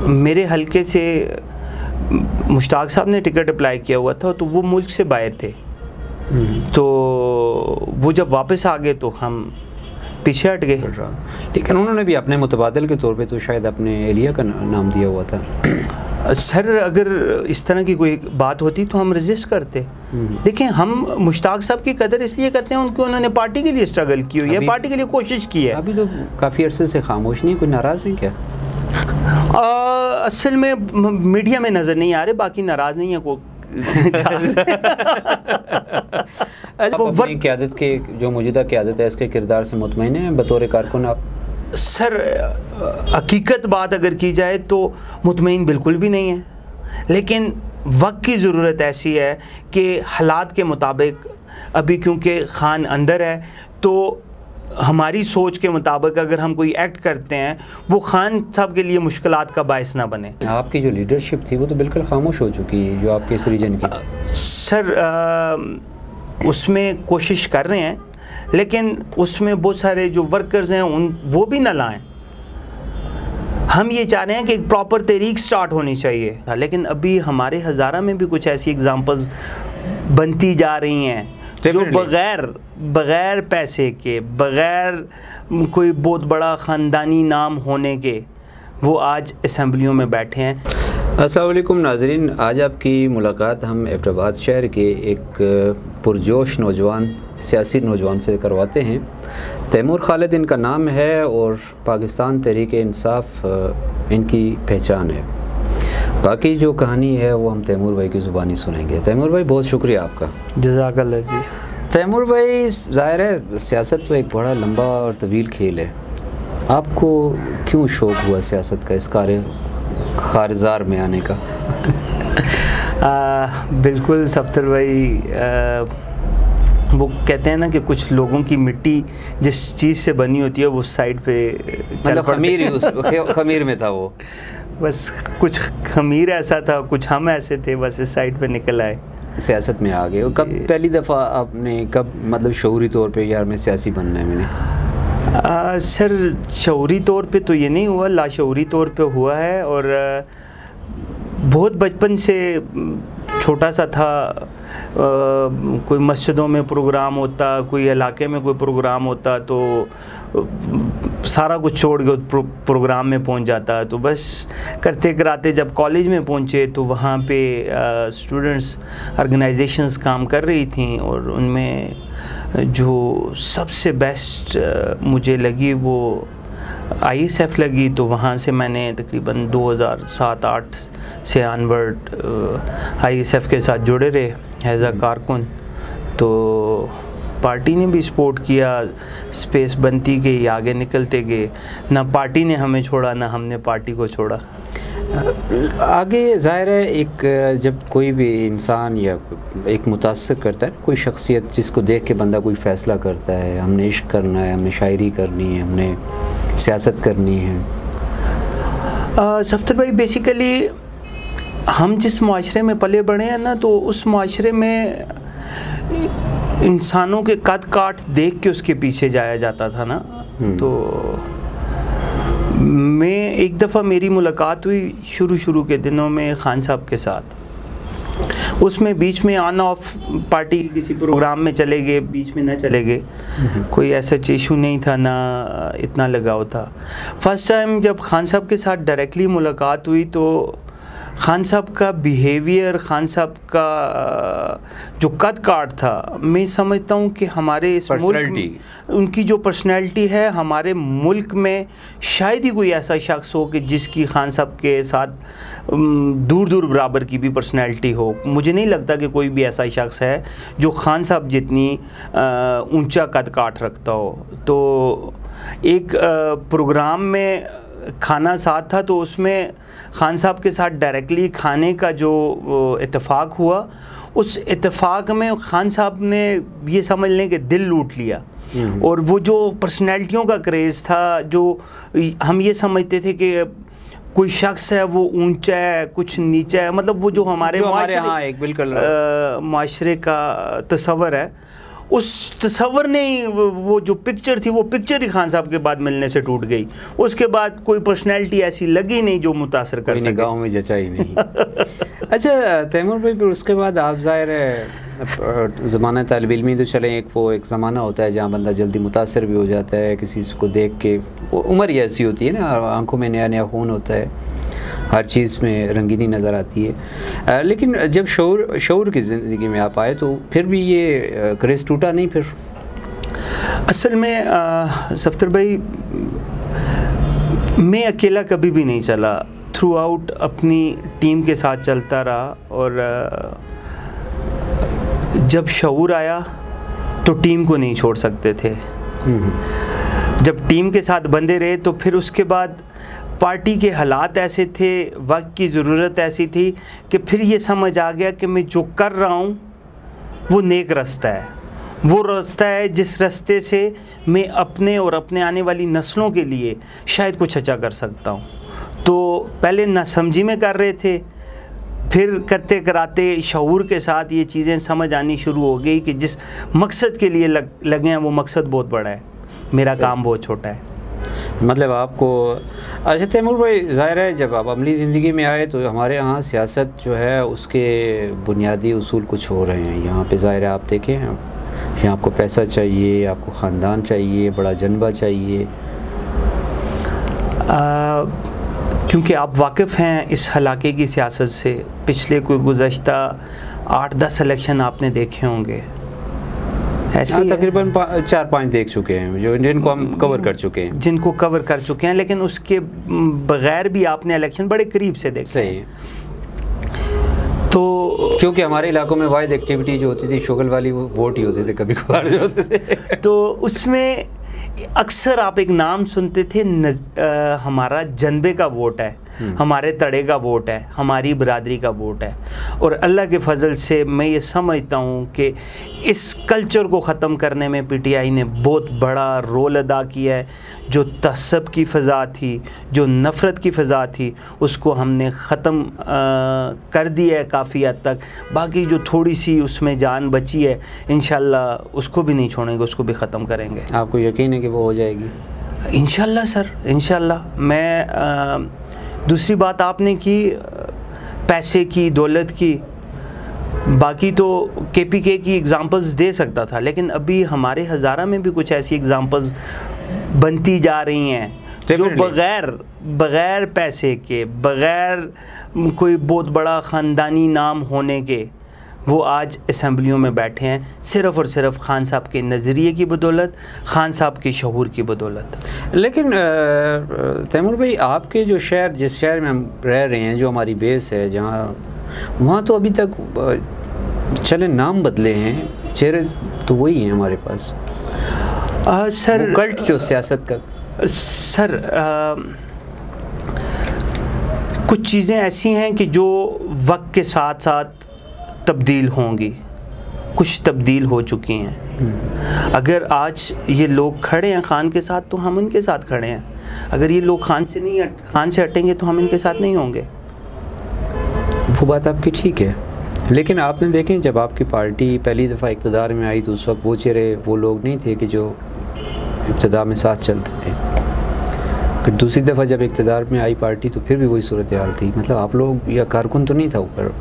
मेरे हलके से मुश्ताक साहब ने टिकट अप्लाई किया हुआ था, तो वो मुल्क से बाहर थे, तो वो जब वापस आ गए तो हम पीछे हट गए। लेकिन उन्होंने भी अपने मुतबादल के तौर पे तो शायद अपने एलिया का नाम दिया हुआ था। सर अगर इस तरह की कोई बात होती तो हम रजिस्ट करते। देखिए हम मुश्ताक साहब की कदर इसलिए करते हैं उनकी, उन्होंने पार्टी के लिए स्ट्रगल की हुई है, पार्टी के लिए कोशिश की है। अभी तो काफ़ी अरसे से खामोश नहीं, कोई नाराज़ है क्या? असल में मीडिया में नज़र नहीं आ रहे, बाकी नाराज़ नहीं है कोई। अपनी क़यादत के जो मौजूदा क़यादत है इसके किरदार से मुतमईन हैं बतौर कारकुन आप? सर हकीकत बात अगर की जाए तो मुतमईन बिल्कुल भी नहीं है, लेकिन वक्त की ज़रूरत ऐसी है कि हालात के मुताबिक अभी क्योंकि खान अंदर है तो हमारी सोच के मुताबिक अगर हम कोई एक्ट करते हैं वो खान साहब के लिए मुश्किलात का बायस ना बने। आपकी जो लीडरशिप थी वो तो बिल्कुल खामोश हो चुकी है जो आपके इस रीजन की। सर उसमें कोशिश कर रहे हैं, लेकिन उसमें बहुत सारे जो वर्कर्स हैं वो भी ना लाएं। हम ये चाह रहे हैं कि एक प्रॉपर तहरीक स्टार्ट होनी चाहिए, लेकिन अभी हमारे हज़ारा में भी कुछ ऐसी एग्जांपल्स बनती जा रही हैं जो बग़ैर पैसे के, बग़ैर कोई बहुत बड़ा ख़ानदानी नाम होने के वो आज असम्बलियों में बैठे हैं। अस्सलाम वालेकुम नाज़रीन, आज आपकी मुलाकात हम एबटाबाद शहर के एक पुरजोश नौजवान सियासी नौजवान से करवाते हैं। तैमूर खालिद इनका नाम है और पाकिस्तान तहरीक इंसाफ इनकी पहचान है। बाकी जो कहानी है वो हम तैमूर भाई की ज़ुबानी सुनेंगे। तैमूर भाई बहुत शुक्रिया आपका। जज़ाकल्लाह जी। तैमूर भाई ज़ाहिर है सियासत तो एक बड़ा लंबा और तवील खेल है, आपको क्यों शौक़ हुआ सियासत का, इस कारज़ार में आने का? बिल्कुल सफ्तर भाई, वो कहते हैं ना कि कुछ लोगों की मिट्टी जिस चीज़ से बनी होती है वो साइड पे मतलब खमीर में था वो, बस कुछ खमीर ऐसा था, कुछ हम ऐसे थे, बस इस साइड पे निकल आए, सियासत में आ गए। कब पहली दफ़ा आपने कब मतलब शऊरी तौर पे यार मैं सियासी बनना है मैंने? सर शऊरी तौर पे तो ये नहीं हुआ, लाशऊरी तौर पे हुआ है। और बहुत बचपन से छोटा सा था, कोई मस्जिदों में प्रोग्राम होता, कोई इलाके में कोई प्रोग्राम होता तो सारा कुछ छोड़ के प्रोग्राम में पहुंच जाता। तो बस करते कराते जब कॉलेज में पहुंचे तो वहाँ पे स्टूडेंट्स ऑर्गेनाइजेशंस काम कर रही थी और उनमें जो सबसे बेस्ट मुझे लगी वो ISF लगी। तो वहाँ से मैंने तकरीबन 2007-8 से ऑनवर्ड ISF के साथ जुड़े रहे एज अ कारकुन। तो पार्टी ने भी सपोर्ट किया, स्पेस बनती गई, आगे निकलते गए, ना पार्टी ने हमें छोड़ा ना हमने पार्टी को छोड़ा। आगे ज़ाहिर है एक जब कोई भी इंसान या एक मुतासर करता है कोई शख्सियत जिसको देख के बंदा कोई फ़ैसला करता है, हमने इश्क करना है, हमने शायरी करनी है, हमने सियासत करनी है। सफ्तर भाई बेसिकली हम जिस माशरे में पले बढ़े हैं ना, तो उस माशरे में इंसानों के कद काठ देख के उसके पीछे जाया जाता था ना। तो मैं एक दफ़ा मेरी मुलाकात हुई शुरू के दिनों में खान साहब के साथ, उसमें बीच में ऑन ऑफ पार्टी किसी प्रोग्राम में चले गए, बीच में ना चले गए, कोई ऐसा इशू नहीं था, ना इतना लगाव था। फर्स्ट टाइम जब खान साहब के साथ डायरेक्टली मुलाकात हुई तो खान साहब का बिहेवियर, खान साहब का जो कद काट था, मैं समझता हूँ कि हमारे इस मुल्क उनकी जो पर्सनैलिटी है हमारे मुल्क में शायद ही कोई ऐसा शख्स हो कि जिसकी खान साहब के साथ दूर बराबर की भी पर्सनैलिटी हो। मुझे नहीं लगता कि कोई भी ऐसा शख्स है जो खान साहब जितनी ऊंचा कद काट रखता हो। तो एक प्रोग्राम में खाना साथ था, तो उसमें खान साहब के साथ डायरेक्टली खाने का जो इत्तेफाक हुआ, उस इत्तेफाक में खान साहब ने ये समझ लें कि दिल लूट लिया। और वो जो पर्सनैलिटियों का क्रेज़ था, जो हम ये समझते थे कि कोई शख्स है वो ऊंचा है, कुछ नीचा है, मतलब वो जो हमारे हाँ, एक बिल्कुल माशरे का तस्वर है, उस तस्वर ने ही वो जो पिक्चर थी वो पिक्चर ही खान साहब के बाद मिलने से टूट गई। उसके बाद कोई पर्सनैलिटी ऐसी लगी नहीं जो मुतासर कर सके, गाँव में जचाई नहीं। अच्छा तैमूर भाई, फिर उसके बाद आप ज़ाहिर है ज़माना तालिब इल्मी तो चलें, एक ज़माना होता है जहाँ बंदा जल्दी मुतासर भी हो जाता है किसी को देख के, उम्र ही ऐसी होती है ना, आंखों में नया नया खून होता है, हर चीज़ में रंगीनी नज़र आती है। लेकिन जब शऊर की ज़िंदगी में आप आए तो फिर भी ये क्रेज़ टूटा नहीं फिर? असल में सफ्तर भाई, मैं अकेला कभी भी नहीं चला, थ्रू आउट अपनी टीम के साथ चलता रहा। और जब शऊर आया तो टीम को नहीं छोड़ सकते थे। जब टीम के साथ बंधे रहे तो फिर उसके बाद पार्टी के हालात ऐसे थे, वक्त की ज़रूरत ऐसी थी कि फिर ये समझ आ गया कि मैं जो कर रहा हूँ वो नेक रास्ता है, वो रास्ता है जिस रास्ते से मैं अपने और अपने आने वाली नस्लों के लिए शायद कुछ अच्छा कर सकता हूँ। तो पहले नासमझी में कर रहे थे, फिर करते कराते शऊर के साथ ये चीज़ें समझ आनी शुरू हो गई कि जिस मकसद के लिए लगे हैं वो मकसद बहुत बड़ा है, मेरा काम बहुत छोटा है। मतलब आपको, अच्छा तैमूर भाई, ज़ाहिर है जब आप अमली ज़िंदगी में आए तो हमारे यहाँ सियासत जो है उसके बुनियादी उसूल कुछ हो रहे हैं। यहाँ पे ज़ाहिर है आप देखें, यहाँ आपको पैसा चाहिए, आपको ख़ानदान चाहिए, बड़ा जनबा चाहिए। क्योंकि आप वाकिफ़ हैं इस हलाके की सियासत से, पिछले कोई गुज़श्ता 8-10 इलेक्शन आपने देखे होंगे, ऐसे तकरीबन 4-5 देख चुके हैं जो जिनको हम कवर कर चुके हैं, लेकिन उसके बगैर भी आपने इलेक्शन बड़े करीब से देखे। सही। तो क्योंकि हमारे इलाकों में वाइड एक्टिविटी जो होती थी शुगल वाली, वो वोट ही होते थे कभी कभार जो होते थे। तो उसमें अक्सर आप एक नाम सुनते थे, हमारा जनबे का वोट है, हमारे तड़े का वोट है, हमारी बरादरी का वोट है। और अल्लाह के फजल से मैं ये समझता हूँ कि इस कल्चर को ख़त्म करने में पीटीआई ने बहुत बड़ा रोल अदा किया है। जो तसब की फ़ज़ा थी, जो नफ़रत की फ़ज़ा थी, उसको हमने ख़त्म कर दिया है काफ़ी हद तक। बाकी जो थोड़ी सी उसमें जान बची है, इंशाल्लाह उसको भी नहीं छोड़ेंगे, उसको भी ख़त्म करेंगे। आपको यकीन है कि वो हो जाएगी? इंशाल्लाह सर, इंशाल्लाह। मैं दूसरी बात आपने की पैसे की, दौलत की, बाकी तो केपीके की एग्ज़ाम्पल्स दे सकता था, लेकिन अभी हमारे हज़ारा में भी कुछ ऐसी एग्ज़ाम्पल्स बनती जा रही हैं जो बग़ैर पैसे के, बग़ैर कोई बहुत बड़ा ख़ानदानी नाम होने के, वो आज असम्बलियों में बैठे हैं, सिर्फ़ और सिर्फ खान साहब के नज़रिए की बदौलत, खान साहब के शऊर की बदौलत। लेकिन तैमूर भाई, आपके जो शहर, जिस शहर में हम रह रहे हैं, जो हमारी बेस है, जहाँ वहाँ तो अभी तक चले नाम बदले हैं, चेहरे तो वही हैं हमारे पास। सर कल्ट जो सियासत का, सर कुछ चीज़ें ऐसी हैं कि जो वक्त के साथ साथ तब्दील होंगी, कुछ तब्दील हो चुकी हैं। अगर आज ये लोग खड़े हैं खान के साथ तो हम उनके साथ खड़े हैं, अगर ये लोग खान से हटेंगे तो हम इनके साथ नहीं होंगे। वो बात आपकी ठीक है, लेकिन आपने देखें जब आपकी पार्टी पहली दफ़ा इक़्तिदार में आई तो उस वक्त वो चेहरे, वो लोग नहीं थे कि जो इब्तिदा में साथ चलते थे। फिर दूसरी दफ़ा जब इक़्तिदार में आई पार्टी तो फिर भी वही सूरत हाल थी। मतलब आप लोग या कारकुन तो नहीं था ऊपर?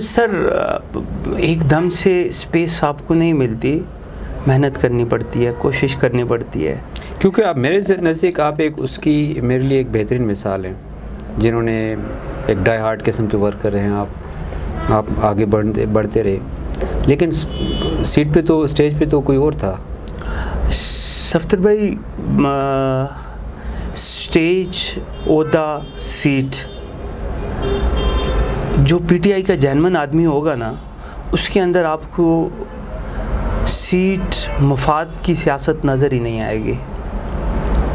सर एकदम से स्पेस आपको नहीं मिलती, मेहनत करनी पड़ती है, कोशिश करनी पड़ती है। क्योंकि आप मेरे नज़दीक आप एक उसकी मेरे लिए एक बेहतरीन मिसाल हैं, जिन्होंने एक डाई हार्ड किस्म के वर्कर हैं। आप आगे बढ़ते रहे, लेकिन सीट पे तो, स्टेज पे तो कोई और था। सफ्तर भाई, स्टेज, ओहदा, सीट, जो पीटीआई का जेन्युइन आदमी होगा ना, उसके अंदर आपको सीट मफाद की सियासत नज़र ही नहीं आएगी।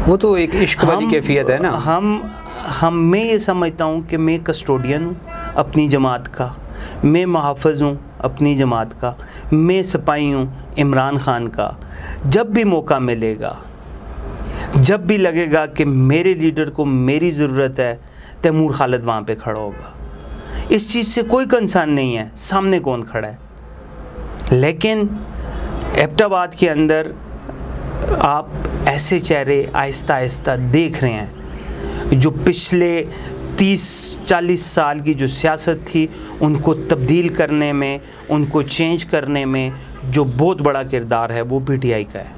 वो तो एक इश्क वाली कैफियत है ना। मैं ये समझता हूँ कि मैं कस्टोडियन हूँ अपनी जमात का, मैं मुहाफ़िज़ हूँ अपनी जमात का, मैं सिपाही हूँ इमरान खान का। जब भी मौका मिलेगा, जब भी लगेगा कि मेरे लीडर को मेरी ज़रूरत है, तैमूर खालिद वहाँ पे खड़ा होगा। इस चीज़ से कोई कंसर्न नहीं है सामने कौन खड़ा है, लेकिन एबटाबाद के अंदर आप ऐसे चेहरे आहिस्ता आहिस्ता देख रहे हैं जो पिछले 30-40 साल की जो सियासत थी उनको तब्दील करने में, उनको चेंज करने में जो बहुत बड़ा किरदार है वो पीटीआई का है।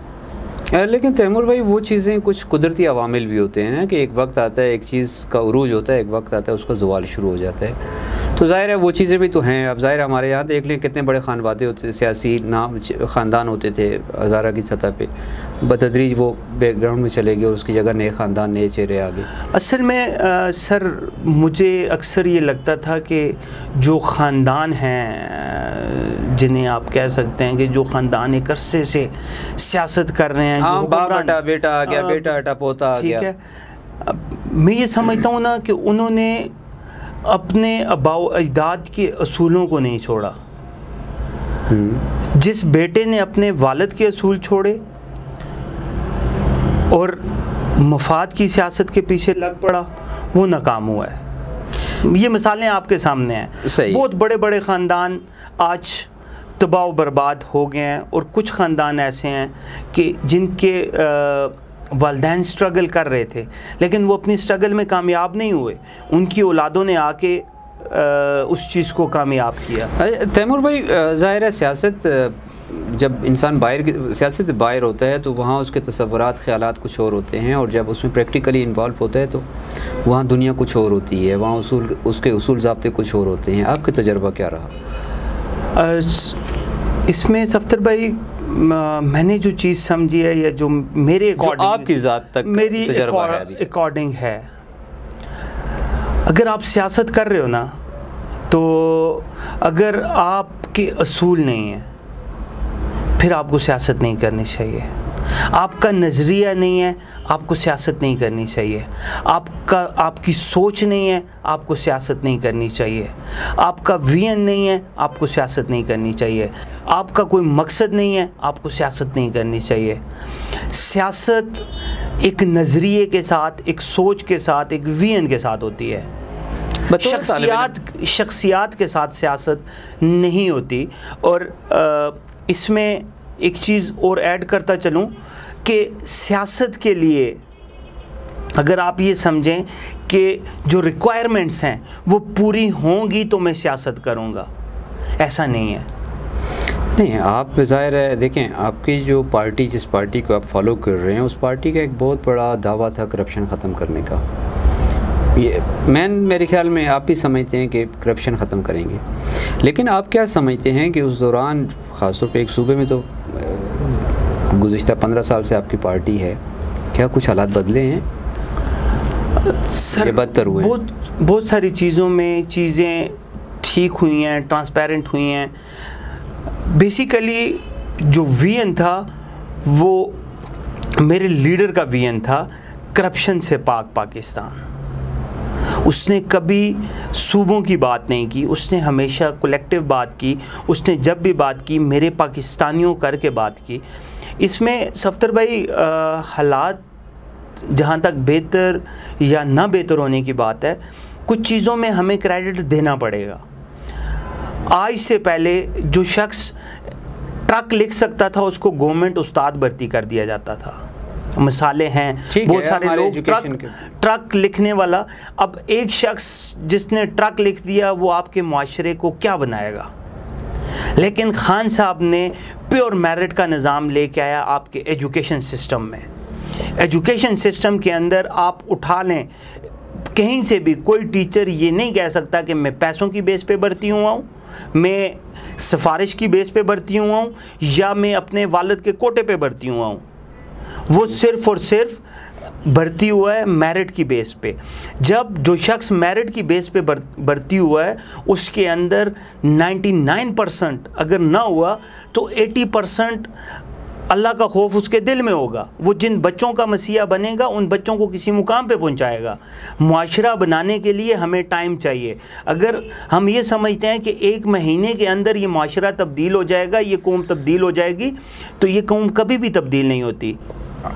लेकिन तैमूर भाई, वो चीज़ें कुछ कुदरती अवामिल भी होते हैं ना, कि एक वक्त आता है एक चीज़ का उरूज होता है, एक वक्त आता है उसका ज़वाल शुरू हो जाता है। तो ज़ाहिर है वो चीज़ें भी तो हैं। अब ज़ाहिर हमारे यहाँ देख लें कितने बड़े खानवादे होते थे, सियासी नाम ख़ानदान होते थे हज़ारा की सतह पे, बतदरीज वो बैकग्राउंड में चले गए और उसकी जगह नए ख़ानदान, नए चेहरे आ गए। असल में सर मुझे अक्सर ये लगता था कि जो ख़ानदान हैं, जिन्हें आप कह सकते हैं कि जो ख़ानदान एक अरसे से सियासत कर रहे हैं, हाँ, बाप हटा बेटा आ गया, बेटा हटा पोता आ गया। ठीक है, मैं ये समझता हूँ ना कि उन्होंने अपने आबाओ अजदाद के असूलों को नहीं छोड़ा। जिस बेटे ने अपने वालिद के असूल छोड़े और मफाद की सियासत के पीछे लग पड़ा, वो नाकाम हुआ है। ये मिसालें आपके सामने हैं। बहुत बड़े बड़े ख़ानदान आज तबाह बर्बाद हो गए हैं और कुछ ख़ानदान ऐसे हैं कि जिनके वालिदैन स्ट्रगल कर रहे थे लेकिन वो अपनी स्ट्रगल में कामयाब नहीं हुए, उनकी औलादों ने आके उस चीज़ को कामयाब किया। तैमूर भाई, ज़ाहिर है सियासत, जब इंसान सियासत से बाहर होता है तो वहाँ उसके तसव्वुरात, ख़यालात कुछ और होते हैं, और जब उसमें प्रैक्टिकली इन्वॉल्व होता है तो वहाँ दुनिया कुछ और होती है, वहाँ उसके उसूल ज़ाब्ते कुछ और होते हैं। आपका तजर्बा क्या रहा इसमें? सफ्तर भाई, मैंने जो चीज़ समझी है या जो मेरे अकॉर्डिंग, आपकी ज़ात तक मेरी अकॉर्डिंग है, अगर आप सियासत कर रहे हो ना, तो अगर आपके असूल नहीं है फिर आपको सियासत नहीं करनी चाहिए। आपका नज़रिया नहीं है, आपको सियासत नहीं करनी चाहिए। आपकी सोच नहीं है, आपको सियासत नहीं करनी चाहिए। आपका विजन नहीं है, आपको सियासत नहीं करनी चाहिए। आपका कोई मकसद नहीं है, आपको सियासत नहीं करनी चाहिए। सियासत एक नज़रिए के साथ, एक सोच के साथ, एक विजन के साथ होती है। शख्सियात के साथ सियासत नहीं होती। और इसमें एक चीज़ और ऐड करता चलूँ कि सियासत के लिए अगर आप ये समझें कि जो रिक्वायरमेंट्स हैं वो पूरी होंगी तो मैं सियासत करूँगा, ऐसा नहीं है। नहीं, आप ज़ाहिर है देखें, आपकी जो पार्टी, जिस पार्टी को आप फॉलो कर रहे हैं, उस पार्टी का एक बहुत बड़ा दावा था करप्शन ख़त्म करने का। ये मेरे ख्याल में आप भी समझते हैं कि करप्शन ख़त्म करेंगे, लेकिन आप क्या समझते हैं कि उस दौरान ख़ासतौर पे एक सूबे में तो गुज़िश्ता 15 साल से आपकी पार्टी है, क्या कुछ हालात बदले हैं सर? बदतर हुए? बहुत सारी चीज़ों में चीज़ें ठीक हुई हैं, ट्रांसपेरेंट हुई हैं। बेसिकली जो विजन था वो मेरे लीडर का विजन था, करप्शन से पाक पाकिस्तान। उसने कभी सूबों की बात नहीं की, उसने हमेशा कलेक्टिव बात की। उसने जब भी बात की मेरे पाकिस्तानियों करके बात की। इसमें सफ्तर भाई, हालात जहाँ तक बेहतर या ना बेहतर होने की बात है, कुछ चीज़ों में हमें क्रेडिट देना पड़ेगा। आज से पहले जो शख्स ट्रक लिख सकता था उसको गवर्नमेंट उस्ताद भर्ती कर दिया जाता था। मिसालें हैं, बहुत सारे लोग ट्रक लिखने वाला। अब एक शख्स जिसने ट्रक लिख दिया वो आपके मुआशरे को क्या बनाएगा? लेकिन खान साहब ने प्योर मेरिट का निज़ाम लेके आया आपके एजुकेशन सिस्टम में। एजुकेशन सिस्टम के अंदर आप उठा लें, कहीं से भी कोई टीचर ये नहीं कह सकता कि मैं पैसों की बेस पे भर्ती हुआ हूँ, मैं सिफारिश की बेस पे भर्ती हुआ हूँ, या मैं अपने वालिद के कोटे पे भर्ती हुआ हूँ। वो सिर्फ़ और सिर्फ भर्ती हुआ है मेरिट की बेस पे। जब जो शख्स मेरिट की बेस पे भर्ती हुआ है उसके अंदर 99% अगर ना हुआ तो 80% अल्लाह का खौफ उसके दिल में होगा। वो जिन बच्चों का मसीहा बनेगा उन बच्चों को किसी मुकाम पे पहुंचाएगा। मुआशरा बनाने के लिए हमें टाइम चाहिए। अगर हम ये समझते हैं कि 1 महीने के अंदर ये मुआशरा तब्दील हो जाएगा, ये कौम तब्दील हो जाएगी, तो ये कौम कभी भी तब्दील नहीं होती।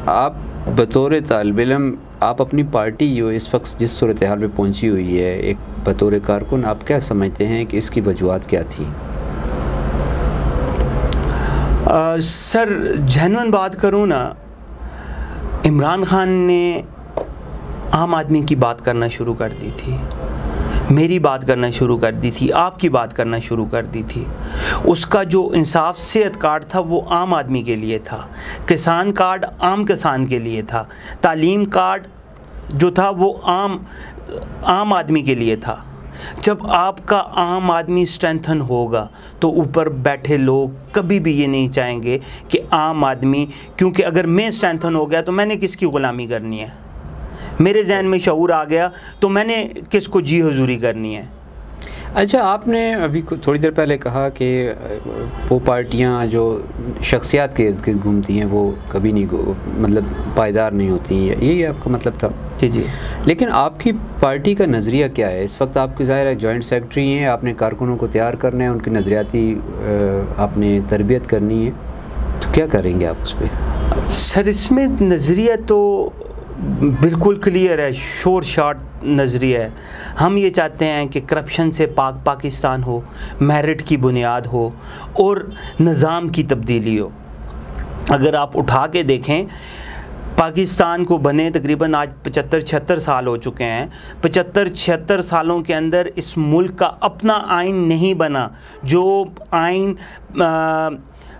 आप बतौर तालिब इल्म, आप अपनी पार्टी जो इस वक्त जिस सूरत हाल में पहुँची हुई है, एक बतौर कारकुन, आप क्या समझते हैं कि इसकी वजूहत क्या थी? सर जेन्युइन बात करूँ ना, इमरान खान ने आम आदमी की बात करना शुरू कर दी थी, मेरी बात करना शुरू कर दी थी, आपकी बात करना शुरू कर दी थी। उसका जो इंसाफ सेहत कार्ड था वो आम आदमी के लिए था, किसान कार्ड आम किसान के लिए था, तालीम कार्ड जो था वो आम आदमी के लिए था। जब आपका आम आदमी स्ट्रेंथन होगा तो ऊपर बैठे लोग कभी भी ये नहीं चाहेंगे कि आम आदमी, क्योंकि अगर मैं स्ट्रेंथन हो गया तो मैंने किसकी ग़ुलामी करनी है, मेरे जहन में शऊर आ गया तो मैंने किसको जी हुजूरी करनी है। अच्छा, आपने अभी थोड़ी देर पहले कहा कि वो पार्टियां जो शख्सियात के इर्द गिर्द घूमती हैं वो कभी नहीं मतलब पायदार नहीं होती, यही आपका मतलब था? जी जी। लेकिन आपकी पार्टी का नज़रिया क्या है इस वक्त? आपकी ज़ाहिर है जॉइंट सेक्रेटरी हैं, आपने कारकुनों को तैयार करना है, उनकी नज़रियाती आपने तरबियत करनी है, तो क्या करेंगे आप उस पर? सर इसमें नज़रिया तो बिल्कुल क्लियर है, शोर शॉट नज़रिया है। हम ये चाहते हैं कि करप्शन से पाक पाकिस्तान हो, मेरिट की बुनियाद हो और निज़ाम की तब्दीली हो। अगर आप उठा के देखें, पाकिस्तान को बने तकरीबन आज 75-76 साल हो चुके हैं। 75-76 सालों के अंदर इस मुल्क का अपना आइन नहीं बना, जो आइन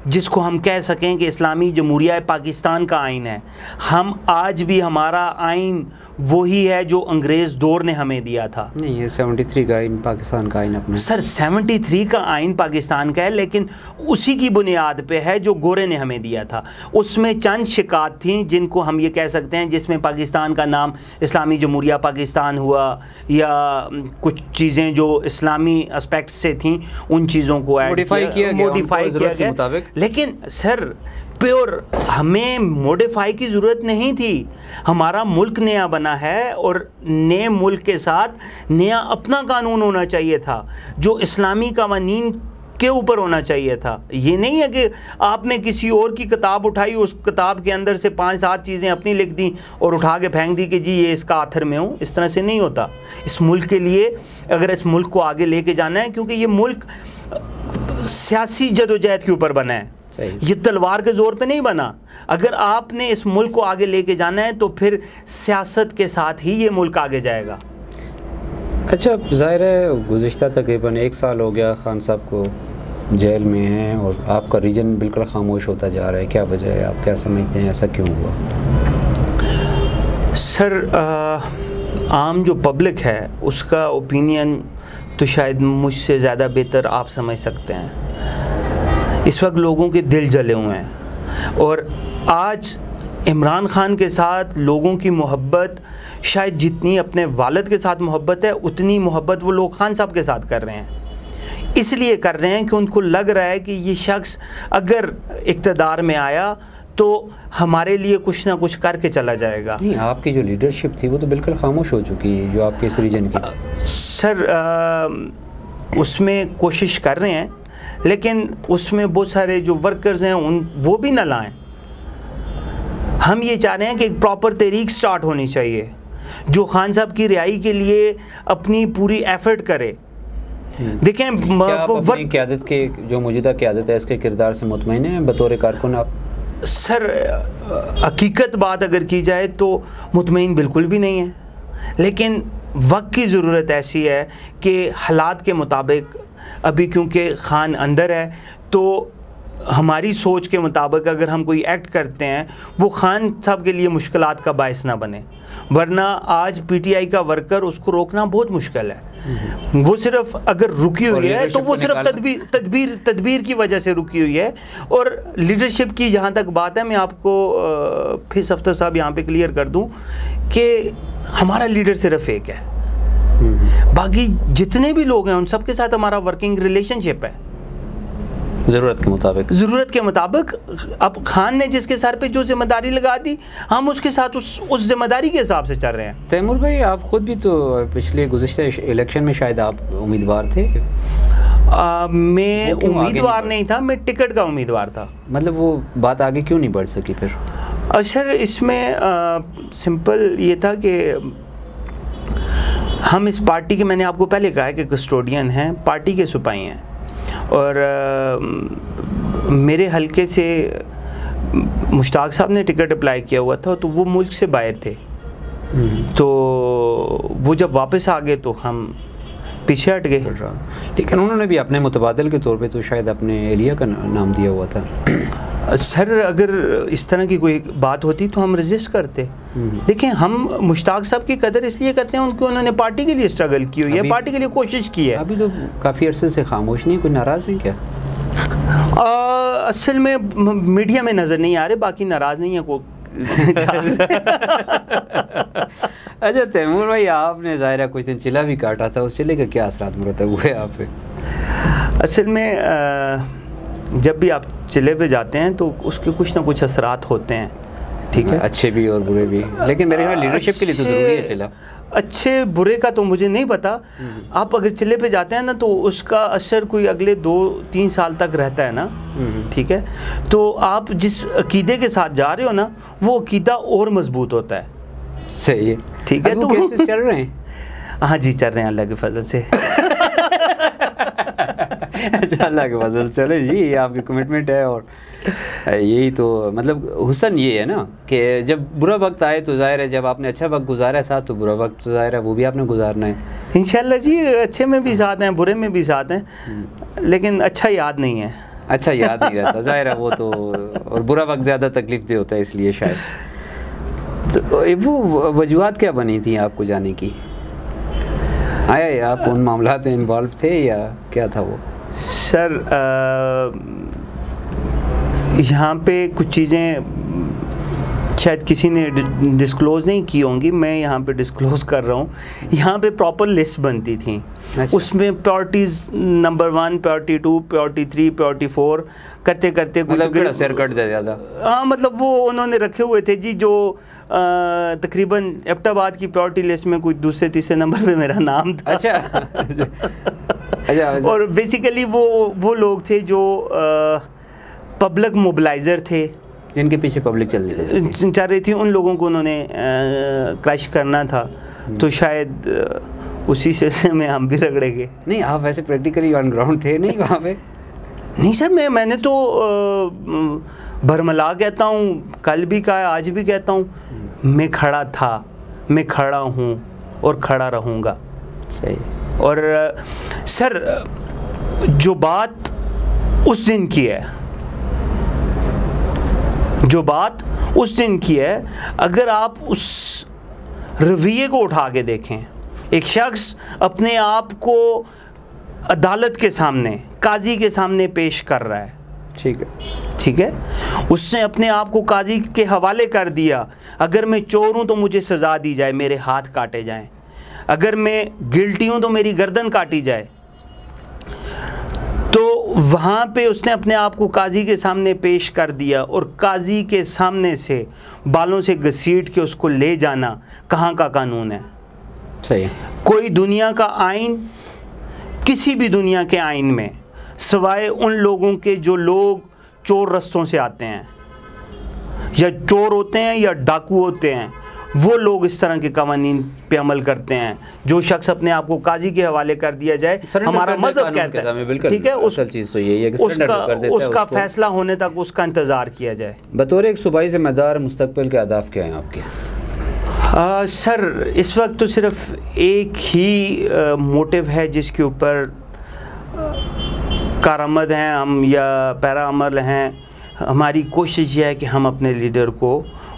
जिसको हम कह सकें कि इस्लामी जमहूरिया पाकिस्तान का आइन है। हम आज भी हमारा आइन वही है जो अंग्रेज़ दौर ने हमें दिया था। नहीं, ये 73 का आइन पाकिस्तान का आइन अपना। सर 73 का आइन पाकिस्तान का है, लेकिन उसी की बुनियाद पे है जो गोरे ने हमें दिया था। उसमें चंद शिकायत थी जिनको हम ये कह सकते हैं, जिसमें पाकिस्तान का नाम इस्लामी जमहूरिया पाकिस्तान हुआ या कुछ चीज़ें जो इस्लामी एस्पेक्ट से थीं उन चीज़ों को मॉडिफाई किया गया। लेकिन सर प्योर हमें मॉडिफाई की ज़रूरत नहीं थी। हमारा मुल्क नया बना है और नए मुल्क के साथ नया अपना कानून होना चाहिए था जो इस्लामी कानून के ऊपर होना चाहिए था। ये नहीं है कि आपने किसी और की किताब उठाई, उस किताब के अंदर से 5-7 चीज़ें अपनी लिख दी और उठा के फेंक दी कि जी ये इसका आथर में हूँ। इस तरह से नहीं होता। इस मुल्क के लिए अगर इस मुल्क को आगे लेके जाना है, क्योंकि ये मुल्क सियासी जदोजहद के ऊपर बना है, ये तलवार के ज़ोर पे नहीं बना। अगर आपने इस मुल्क को आगे लेके जाना है तो फिर सियासत के साथ ही ये मुल्क आगे जाएगा। अच्छा, ज़ाहिर है गुज़िश्ता तकरीबन 1 साल हो गया खान साहब को जेल में हैं और आपका रीजन बिल्कुल खामोश होता जा रहा है, क्या वजह है? आप क्या समझते हैं, ऐसा क्यों हुआ? सर आम जो पब्लिक है उसका ओपिनियन तो शायद मुझसे ज़्यादा बेहतर आप समझ सकते हैं। इस वक्त लोगों के दिल जले हुए हैं और आज इमरान खान के साथ लोगों की मोहब्बत शायद जितनी अपने वालिद के साथ मोहब्बत है उतनी मोहब्बत वो लोग खान साहब के साथ कर रहे हैं। इसलिए कर रहे हैं कि उनको लग रहा है कि ये शख्स अगर इक़्तिदार में आया तो हमारे लिए कुछ ना कुछ करके चला जाएगा। नहीं, आपकी जो लीडरशिप थी वो तो बिल्कुल खामोश हो चुकी है, जो आपके इस रीजन की। सर उसमें कोशिश कर रहे हैं, लेकिन उसमें बहुत सारे जो वर्कर्स हैं वो भी न लाएं। हम ये चाह रहे हैं कि एक प्रॉपर तहरीक स्टार्ट होनी चाहिए जो खान साहब की रिहाई के लिए अपनी पूरी एफर्ट करे। देखें, अपनी क़यादत के जो मौजूदा क़यादत है इसके किरदार से मुतमईन हैं बतौर कारकुन आप? सर हकीकत बात अगर की जाए तो मुतमईन बिल्कुल भी नहीं है, लेकिन वक्त की ज़रूरत ऐसी है कि हालात के मुताबिक अभी क्योंकि खान अंदर है तो हमारी सोच के मुताबिक अगर हम कोई एक्ट करते हैं वो खान साहब के लिए मुश्किलात का बायस ना बने, वरना आज पीटीआई का वर्कर उसको रोकना बहुत मुश्किल है। वो सिर्फ अगर रुकी हुई है तो वो सिर्फ तदबीर की वजह से रुकी हुई है। और लीडरशिप की जहाँ तक बात है, मैं आपको फिर सफ्तर साहब यहाँ पे क्लियर कर दूँ कि हमारा लीडर सिर्फ एक है, बाकी जितने भी लोग हैं उन सब के साथ हमारा वर्किंग रिलेशनशिप है ज़रूरत के मुताबिक। अब खान ने जिसके सर पे जो जिम्मेदारी लगा दी हम उसके साथ उस जिम्मेदारी के हिसाब से चल रहे हैं। तैमूर भाई, आप ख़ुद भी तो पिछले गुज़िश्ता इलेक्शन में शायद आप उम्मीदवार थे। मैं उम्मीदवार नहीं था, मैं टिकट का उम्मीदवार था। मतलब वो बात आगे क्यों नहीं बढ़ सकी फिर? सर इसमें सिंपल ये था कि हम इस पार्टी के, मैंने आपको पहले कहा है कि कस्टोडियन हैं, पार्टी के सिपाही हैं और मेरे हलके से मुश्ताक साहब ने टिकट अप्लाई किया हुआ था, तो वो मुल्क से बाहर थे, तो वो जब वापस आ गए तो हम पीछे हट गए। लेकिन उन्होंने भी अपने मुतबादल के तौर पे तो शायद अपने एरिया का नाम दिया हुआ था। सर अगर इस तरह की कोई बात होती तो हम रजिस्ट करते। देखिए, हम मुश्ताक साहब की कदर इसलिए करते हैं उनकी उन्होंने पार्टी के लिए स्ट्रगल की हुई है, पार्टी के लिए कोशिश की है। अभी तो काफ़ी अरसे से खामोश नहीं, कोई नाराज़ हैं क्या? असल में मीडिया में नज़र नहीं आ रहे, बाकी नाराज़ नहीं है कोई। अच्छा तैमूर भाई, आपने ज़ाहिर कुछ दिन चिल्ला भी काटा था, उस चिल्ले के क्या असरात मुरतब हुए आप पे? असल में जब भी आप चिल्ले पे जाते हैं तो उसके कुछ ना कुछ असरात होते हैं, ठीक है, अच्छे भी और बुरे भी। लेकिन मेरे ख्याल लीडरशिप के लिए तो ज़रूरी है चिल्ला। अच्छे बुरे का तो मुझे नहीं पता। आप अगर चिल्ले पे जाते हैं ना तो उसका असर कोई अगले 2-3 साल तक रहता है ना, ठीक है। तो आप जिस अकीदे के साथ जा रहे हो ना, वो अकीदा और मजबूत होता है। सही है, ठीक है। तो केसेस चल रहे हैं? हाँ जी, चल रहे हैं अल्लाह के फजल से। अच्छा, अल्लाह के फजल चले जी, ये आपकी कमिटमेंट है। और यही तो मतलब हुसन ये है ना कि जब बुरा वक्त आए तो ज़ाहिर है, जब आपने अच्छा वक्त गुजारा है साथ, तो बुरा वक्त तो ज़ाहिर है वो भी आपने गुजारना है इंशाल्लाह जी। अच्छे में भी साथ हैं, बुरे में भी साथ हैं, लेकिन अच्छा याद नहीं है। अच्छा याद नहीं रहता ज़ाहिर है वो तो, और बुरा वक्त ज़्यादा तकलीफ दे होता है इसलिए शायद। तो वो वजूहत क्या बनी थी आपको जाने की? आया आप उन मामलात में इन्वॉल्व थे या क्या था वो? सर यहाँ पे कुछ चीज़ें शायद किसी ने डिस्क्लोज़ नहीं की होंगी, मैं यहाँ पे डिस्क्लोज़ कर रहा हूँ। यहाँ पे प्रॉपर लिस्ट बनती थी। अच्छा। उसमें प्योरिटीज़ नंबर 1, प्योरिटी 2, प्योरिटी 3, प्योरिटी 4 करते करते मतलब सिर कट दे ज़्यादा। हाँ, मतलब वो उन्होंने रखे हुए थे जी, जो तकरीबन एबटाबाद की प्योरिटी लिस्ट में कोई दूसरे तीसरे नंबर पे मेरा नाम था। अच्छा। अच्छा। और बेसिकली वो लोग थे जो पब्लिक मोबिलाइज़र थे, जिनके पीछे पब्लिक चल रही थी। उन लोगों को उन्होंने क्रश करना था, तो शायद उसी से में हम भी रगड़े गए। नहीं, आप वैसे प्रैक्टिकली ऑन ग्राउंड थे नहीं वहाँ पे? नहीं सर, मैंने तो भरमला कहता हूँ, कल भी कहा, आज भी कहता हूँ, मैं खड़ा था, मैं खड़ा हूँ और खड़ा रहूँगा। सही। और सर जो बात उस दिन की है, जो बात उस दिन की है, अगर आप उस रवैये को उठा के देखें, एक शख्स अपने आप को अदालत के सामने, काजी के सामने पेश कर रहा है, ठीक है, ठीक है, उसने अपने आप को काजी के हवाले कर दिया। अगर मैं चोर हूँ तो मुझे सज़ा दी जाए, मेरे हाथ काटे जाएं, अगर मैं गिल्टी हूँ तो मेरी गर्दन काटी जाए। तो वहाँ पे उसने अपने आप को काजी के सामने पेश कर दिया, और काजी के सामने से बालों से घसीट के उसको ले जाना कहाँ का कानून है? सही है। कोई दुनिया का आइन, किसी भी दुनिया के आइन में, सिवाय उन लोगों के जो लोग चोर रस्तों से आते हैं, या चोर होते हैं या डाकू होते हैं, वो लोग इस तरह के कवानीन पे अमल करते हैं। जो शख्स अपने आप को काजी के हवाले कर दिया जाए, हमारा मजहब कहता है, ठीक है, उसका फैसला होने तक उसका इंतज़ार किया जाए। बतौर एक सूबाई ज़िम्मेदार मुस्तकबिल के अहदाफ क्या हैं आपके? सर इस वक्त तो सिर्फ एक ही मोटिव है जिसके ऊपर कारआमद हैं हम या पैरा अमल हैं। हमारी कोशिश यह है कि हम अपने लीडर को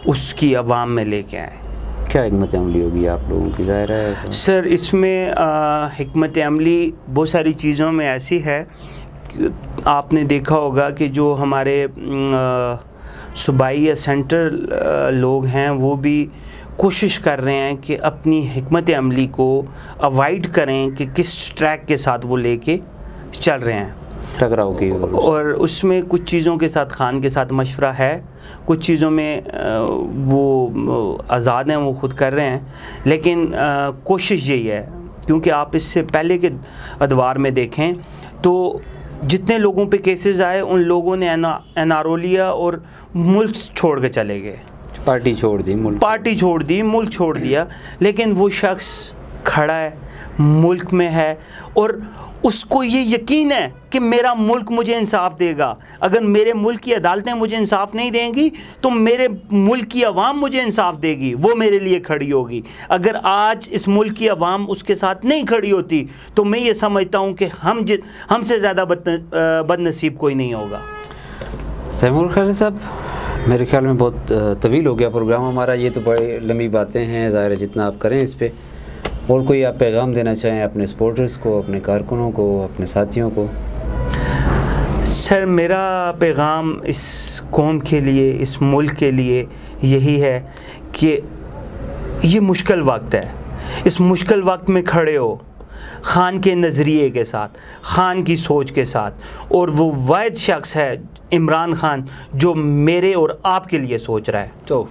उसकी अवाम में लेके आएँ। क्या हिकमत अमली होगी आप लोगों की? ज़ाहिर है सर इसमें हिकमत अमली बहुत सारी चीज़ों में ऐसी है, आपने देखा होगा कि जो हमारे सूबाई या सेंट्रल लोग हैं वो भी कोशिश कर रहे हैं कि अपनी हिकमत अमली को अवॉइड करें कि किस ट्रैक के साथ वो लेके चल रहे हैं, टकराव की। और उसमें कुछ चीज़ों के साथ खान के साथ मशवरा है, कुछ चीज़ों में वो आज़ाद हैं, वो खुद कर रहे हैं। लेकिन कोशिश यही है, क्योंकि आप इससे पहले के अदवार में देखें तो जितने लोगों पे केसेस आए उन लोगों ने एनआरओ लिया और मुल्क छोड़ के चले गए, पार्टी छोड़ दी, मुल्क छोड़ दी, मुल्क छोड़ दिया। लेकिन वो शख्स खड़ा है, मुल्क में है और उसको ये यकीन है कि मेरा मुल्क मुझे इंसाफ देगा। अगर मेरे मुल्क की अदालतें मुझे इंसाफ नहीं देंगी तो मेरे मुल्क की आवाम मुझे इंसाफ देगी, वो मेरे लिए खड़ी होगी। अगर आज इस मुल्क की आवाम उसके साथ नहीं खड़ी होती तो मैं ये समझता हूँ कि हमसे ज़्यादा बदनसीब कोई नहीं होगा। तैमूर खालिद साहब, मेरे ख्याल में बहुत तवील हो गया प्रोग्राम हमारा, ये तो बड़ी लंबी बातें हैं, ज़ाहिर है जितना आप करें इस पर। और कोई आप पैगाम देना चाहें अपने सपोर्टर्स को, अपने कारकुनों को, अपने साथियों को? सर, मेरा पैगाम इस कौम के लिए, इस मुल्क के लिए यही है कि ये मुश्किल वक्त है, इस मुश्किल वक्त में खड़े हो खान के नज़रिए के साथ, खान की सोच के साथ, और वो वाहिद शख्स है इमरान खान जो मेरे और आपके लिए सोच रहा है। तो